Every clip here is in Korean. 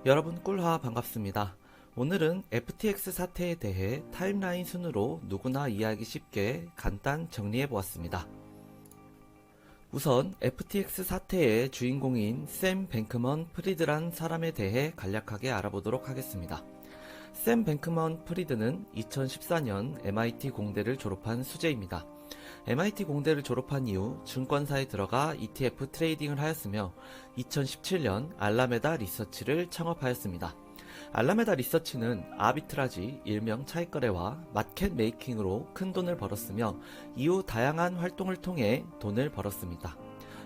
여러분 꿀하 반갑습니다. 오늘은 FTX 사태에 대해 타임라인 순으로 누구나 이해하기 쉽게 간단 정리해 보았습니다. 우선 FTX 사태의 주인공인 샘 뱅크먼 프리드란 사람에 대해 간략하게 알아보도록 하겠습니다. 샘 뱅크먼 프리드는 2014년 MIT 공대를 졸업한 수재입니다. MIT 공대를 졸업한 이후 증권사에 들어가 ETF 트레이딩을 하였으며 2017년 알라메다 리서치를 창업하였습니다. 알라메다 리서치는 아비트라지, 일명 차익거래와 마켓 메이킹으로 큰 돈을 벌었으며 이후 다양한 활동을 통해 돈을 벌었습니다.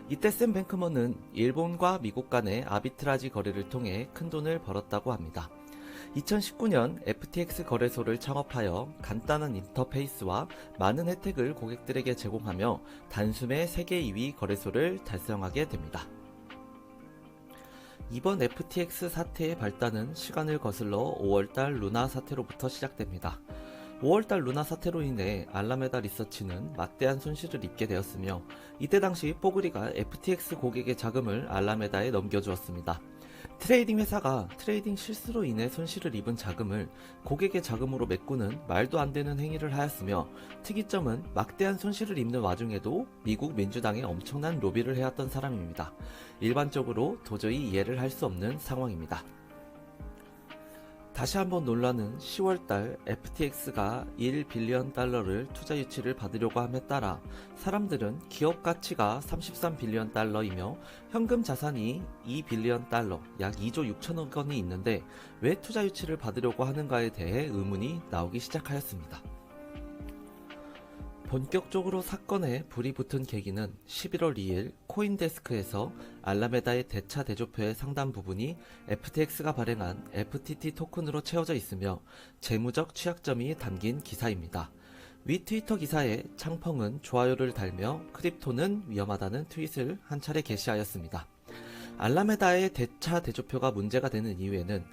이때 샘 뱅크먼은 일본과 미국 간의 아비트라지 거래를 통해 큰 돈을 벌었다고 합니다. 2019년 FTX 거래소를 창업하여 간단한 인터페이스와 많은 혜택을 고객들에게 제공하며 단숨에 세계 2위 거래소를 달성하게 됩니다. 이번 FTX 사태의 발단은 시간을 거슬러 5월달 루나 사태로부터 시작됩니다. 5월달 루나 사태로 인해 알라메다 리서치는 막대한 손실을 입게 되었으며 이때 당시 뽀글이가 FTX 고객의 자금을 알라메다에 넘겨주었습니다. 트레이딩 회사가 트레이딩 실수로 인해 손실을 입은 자금을 고객의 자금으로 메꾸는 말도 안 되는 행위를 하였으며 특이점은 막대한 손실을 입는 와중에도 미국 민주당에 엄청난 로비를 해왔던 사람입니다. 일반적으로 도저히 이해를 할 수 없는 상황입니다. 다시 한번 논란은 10월달 FTX가 1빌리언 달러를 투자 유치를 받으려고 함에 따라 사람들은 기업 가치가 33빌리언 달러이며 현금 자산이 2빌리언 달러, 약 2조 6천억 원이 있는데 왜 투자 유치를 받으려고 하는가에 대해 의문이 나오기 시작하였습니다. 본격적으로 사건에 불이 붙은 계기는 11월 2일 코인데스크에서 알라메다의 대차 대조표의 상당 부분이 FTX가 발행한 FTT 토큰으로 채워져 있으며 재무적 취약점이 담긴 기사입니다. 위 트위터 기사에 창펑은 좋아요를 달며 크립토는 위험하다는 트윗을 한 차례 게시하였습니다. 알라메다의 대차 대조표가 문제가 되는 이유에는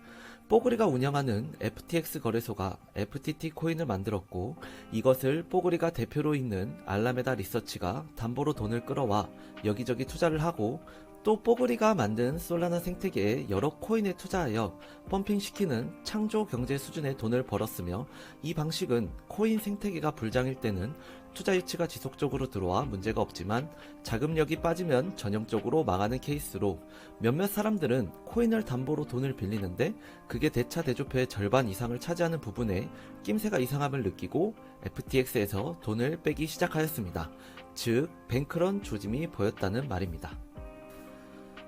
뽀글이가 운영하는 FTX 거래소가 FTT 코인을 만들었고 이것을 뽀글이가 대표로 있는 알라메다 리서치가 담보로 돈을 끌어와 여기저기 투자를 하고 또 뽀글이가 만든 솔라나 생태계에 여러 코인에 투자하여 펌핑시키는 창조 경제 수준의 돈을 벌었으며 이 방식은 코인 생태계가 불장일 때는 투자 유치가 지속적으로 들어와 문제가 없지만 자금력이 빠지면 전형적으로 망하는 케이스로 몇몇 사람들은 코인을 담보로 돈을 빌리는데 그게 대차 대조표의 절반 이상을 차지하는 부분에 낌새가 이상함을 느끼고 FTX에서 돈을 빼기 시작하였습니다. 즉 뱅크런 조짐이 보였다는 말입니다.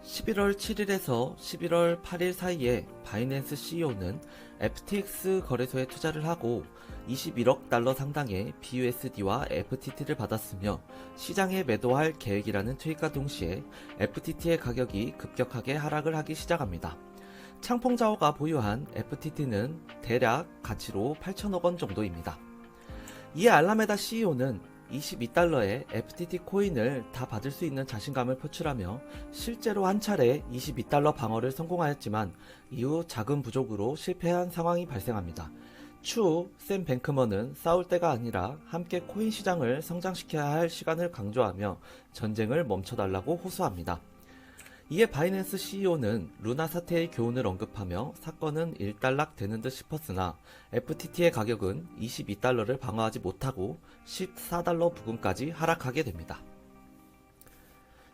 11월 7일에서 11월 8일 사이에 바이낸스 CEO는 FTX 거래소에 투자를 하고 21억 달러 상당의 BUSD와 FTT를 받았으며 시장에 매도할 계획이라는 트윗과 동시에 FTT의 가격이 급격하게 하락을 하기 시작합니다. 창펑자오가 보유한 FTT는 대략 가치로 8천억 원 정도입니다. 이에 알라메다 CEO는 22달러의 FTT 코인을 다 받을 수 있는 자신감을 표출하며 실제로 한 차례 22달러 방어를 성공하였지만 이후 자금 부족으로 실패한 상황이 발생합니다. 추후 샘 뱅크먼은 싸울 때가 아니라 함께 코인 시장을 성장시켜야 할 시간을 강조하며 전쟁을 멈춰달라고 호소합니다. 이에 바이낸스 CEO는 루나 사태의 교훈을 언급하며 사건은 일단락 되는 듯 싶었으나 FTT의 가격은 22달러를 방어하지 못하고 14달러 부근까지 하락하게 됩니다.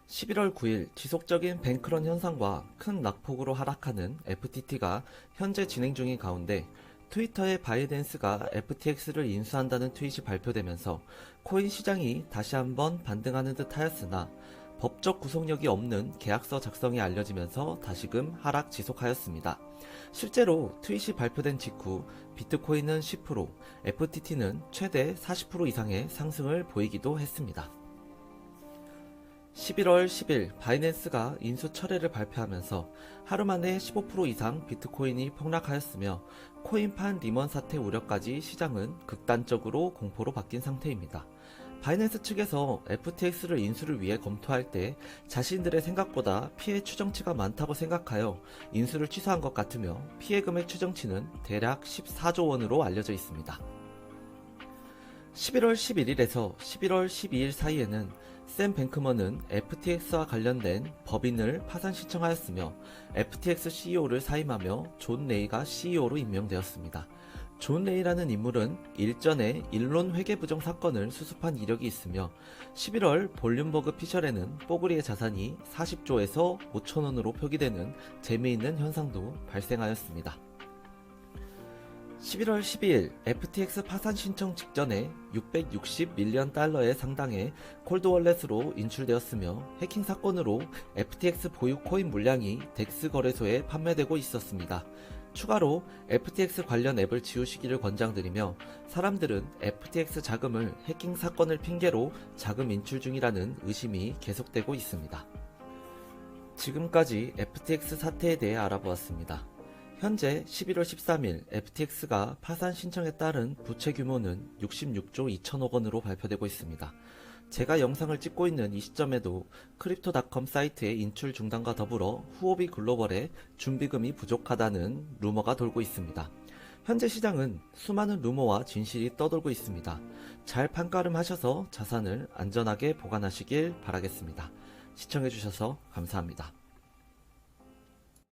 11월 9일 지속적인 뱅크런 현상과 큰 낙폭으로 하락하는 FTT가 현재 진행 중인 가운데 트위터에 바이낸스가 FTX를 인수한다는 트윗이 발표되면서 코인 시장이 다시 한번 반등하는 듯 하였으나 법적 구속력이 없는 계약서 작성이 알려지면서 다시금 하락 지속하였습니다. 실제로 트윗이 발표된 직후 비트코인은 10%, FTT는 최대 40% 이상의 상승을 보이기도 했습니다. 11월 10일 바이낸스가 인수 철회를 발표하면서 하루 만에 15% 이상 비트코인이 폭락하였으며 코인판 리먼 사태 우려까지 시장은 극단적으로 공포로 바뀐 상태입니다. 바이낸스 측에서 FTX를 인수를 위해 검토할 때 자신들의 생각보다 피해 추정치가 많다고 생각하여 인수를 취소한 것 같으며 피해 금액 추정치는 대략 14조 원으로 알려져 있습니다. 11월 11일에서 11월 12일 사이에는 샘 뱅크먼은 FTX와 관련된 법인을 파산 신청하였으며 FTX CEO를 사임하며 존 레이가 CEO로 임명되었습니다. 존 레이라는 인물은 일전에 일론 회계 부정 사건을 수습한 이력이 있으며 11월 볼륨버그 피셜에는 뽀글이의 자산이 40조에서 5천원으로 표기되는 재미있는 현상도 발생하였습니다. 11월 12일 FTX 파산 신청 직전에 660밀리언 달러의 상당의 콜드월렛으로 인출되었으며 해킹 사건으로 FTX 보유 코인 물량이 덱스 거래소에 판매되고 있었습니다. 추가로 FTX 관련 앱을 지우시기를 권장드리며 사람들은 FTX 자금을 해킹 사건을 핑계로 자금 인출 중이라는 의심이 계속되고 있습니다. 지금까지 FTX 사태에 대해 알아보았습니다. 현재 11월 13일 FTX가 파산 신청에 따른 부채 규모는 66조 2천억 원으로 발표되고 있습니다. 제가 영상을 찍고 있는 이 시점에도 크립토닷컴 사이트의 인출 중단과 더불어 후오비 글로벌의 준비금이 부족하다는 루머가 돌고 있습니다. 현재 시장은 수많은 루머와 진실이 떠돌고 있습니다. 잘 판가름하셔서 자산을 안전하게 보관하시길 바라겠습니다. 시청해주셔서 감사합니다.